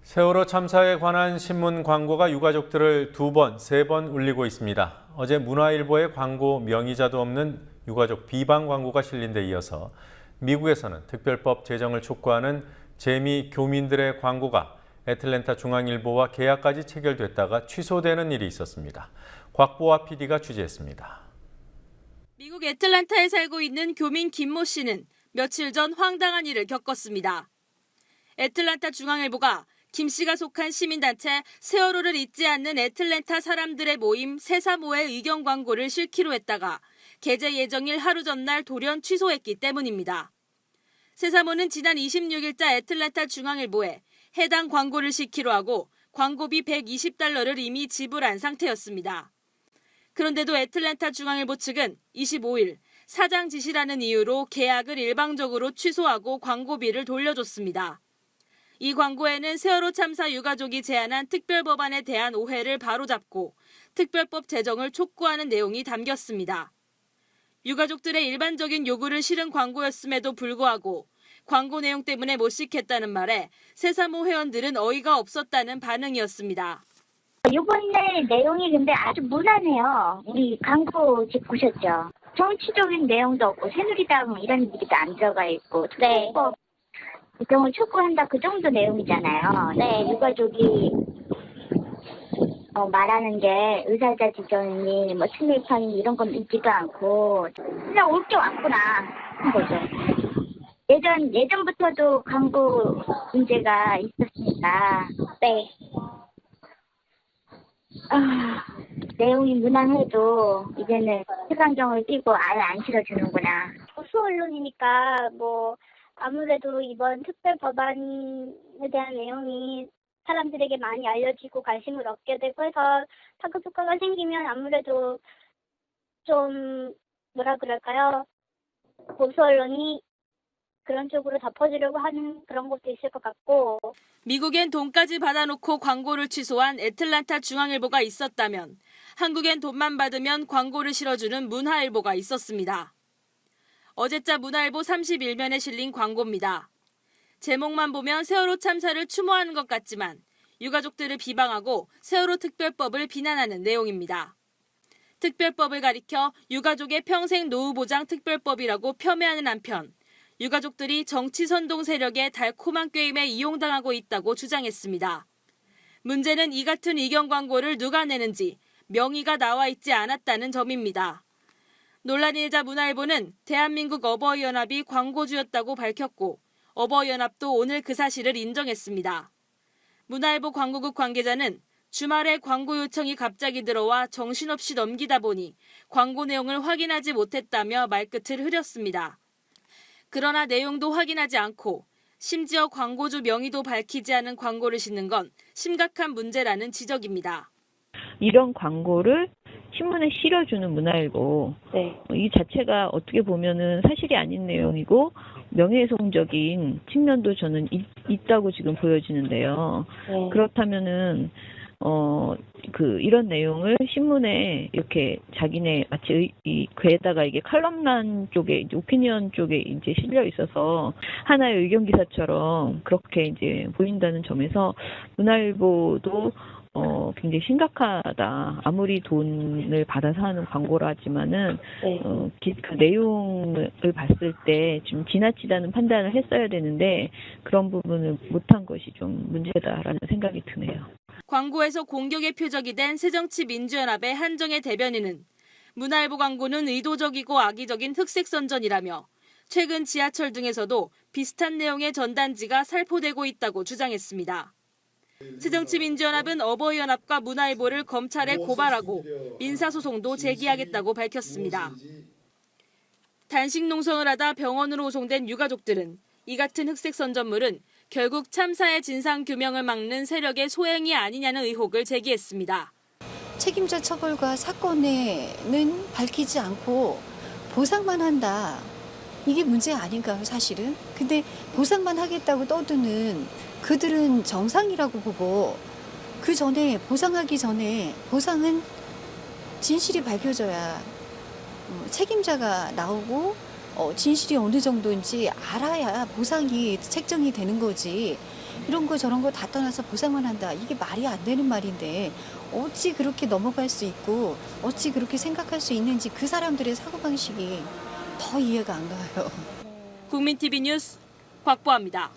세월호 참사에 관한 신문 광고가 유가족들을 2번, 3번 울리고 있습니다. 어제 문화일보에 광고 명의자도 없는 유가족 비방 광고가 실린 데 이어서 미국에서는 특별법 제정을 촉구하는 재미 교민들의 광고가 애틀랜타 중앙일보와 계약까지 체결됐다가 취소되는 일이 있었습니다. 곽보아 PD가 취재했습니다. 미국 애틀랜타에 살고 있는 교민 김모 씨는 며칠 전 황당한 일을 겪었습니다. 애틀랜타 중앙일보가 김 씨가 속한 시민단체 세월호를 잊지 않는 애틀랜타 사람들의 모임 세사모의 의견 광고를 실기로 했다가 게재 예정일 하루 전날 돌연 취소했기 때문입니다. 세사모는 지난 26일자 애틀랜타 중앙일보에 해당 광고를 실기로 하고 광고비 $120를 이미 지불한 상태였습니다. 그런데도 애틀랜타 중앙일보 측은 25일 사장 지시라는 이유로 계약을 일방적으로 취소하고 광고비를 돌려줬습니다. 이 광고에는 세월호 참사 유가족이 제안한 특별법안에 대한 오해를 바로잡고 특별법 제정을 촉구하는 내용이 담겼습니다. 유가족들의 일반적인 요구를 실은 광고였음에도 불구하고 광고 내용 때문에 못 싣겠다는 말에 세사모 회원들은 어이가 없었다는 반응이었습니다. 이번에 내용이 근데 아주 무난해요. 우리 광고집 보셨죠? 정치적인 내용도 없고 새누리당 이런 얘기도 안 들어가 있고 네. 제정을 촉구한다 그 정도 내용이잖아요. 네. 유가족이 말하는 게 의사자 지정이 뭐 친일파니 이런 건 있지도 않고 그냥 올 게 왔구나 한 거죠. 예전부터도 광고 문제가 있었으니까. 네. 내용이 무난해도 이제는 해방정을 띄고 아예 안 실어주는구나. 보수 언론이니까 아무래도 이번 특별 법안에 대한 내용이 사람들에게 많이 알려지고 관심을 얻게 되고 해서 파급 효과가 생기면 아무래도 좀 보수 언론이 그런 쪽으로 덮어주려고 하는 그런 것도 있을 것 같고. 미국엔 돈까지 받아놓고 광고를 취소한 애틀랜타 중앙일보가 있었다면 한국엔 돈만 받으면 광고를 실어주는 문화일보가 있었습니다. 어제자 문화일보 31면에 실린 광고입니다. 제목만 보면 세월호 참사를 추모하는 것 같지만 유가족들을 비방하고 세월호 특별법을 비난하는 내용입니다. 특별법을 가리켜 유가족의 평생 노후보장 특별법이라고 폄훼하는 한편 유가족들이 정치 선동 세력의 달콤한 게임에 이용당하고 있다고 주장했습니다. 문제는 이 같은 의견 광고를 누가 내는지 명의가 나와 있지 않았다는 점입니다. 논란이 일자 문화일보는 대한민국 어버이연합이 광고주였다고 밝혔고 어버이연합도 오늘 그 사실을 인정했습니다. 문화일보 광고국 관계자는 주말에 광고 요청이 갑자기 들어와 정신없이 넘기다 보니 광고 내용을 확인하지 못했다며 말끝을 흐렸습니다. 그러나 내용도 확인하지 않고 심지어 광고주 명의도 밝히지 않은 광고를 싣는 건 심각한 문제라는 지적입니다. 이런 광고를 신문에 실어주는 문화일보, 네. 이 자체가 어떻게 보면은 사실이 아닌 내용이고 명예훼손적인 측면도 저는 있다고 지금 보여지는데요. 네. 그렇다면은 이런 내용을 신문에 이렇게 자기네 마치 괴에다가 이게 칼럼난 쪽에 이제 오피니언 쪽에 이제 실려 있어서 하나의 의견 기사처럼 그렇게 이제 보인다는 점에서 문화일보도 굉장히 심각하다. 아무리 돈을 받아서 하는 광고라 하지만은 네. 그 내용을 봤을 때 좀 지나치다는 판단을 했어야 되는데 그런 부분을 못한 것이 좀 문제다라는 생각이 드네요. 광고에서 공격의 표적이 된 새정치민주연합의 한정혜 대변인은 문화일보 광고는 의도적이고 악의적인 흑색선전이라며 최근 지하철 등에서도 비슷한 내용의 전단지가 살포되고 있다고 주장했습니다. 새정치민주연합은 어버이연합과 문화일보를 검찰에 고발하고 민사소송도 제기하겠다고 밝혔습니다. 단식 농성을 하다 병원으로 호송된 유가족들은 이 같은 흑색선전물은 결국 참사의 진상규명을 막는 세력의 소행이 아니냐는 의혹을 제기했습니다. 책임자 처벌과 사건에는 밝히지 않고 보상만 한다. 이게 문제 아닌가요, 사실은? 근데 보상만 하겠다고 떠드는 그들은 정상이라고 보고 그 전에 보상하기 전에 보상은 진실이 밝혀져야 책임자가 나오고 진실이 어느 정도인지 알아야 보상이 책정이 되는 거지. 이런 거 저런 거 다 떠나서 보상만 한다. 이게 말이 안 되는 말인데 어찌 그렇게 넘어갈 수 있고 어찌 그렇게 생각할 수 있는지 그 사람들의 사고방식이 더 이해가 안 가요. 국민TV 뉴스 곽보아입니다.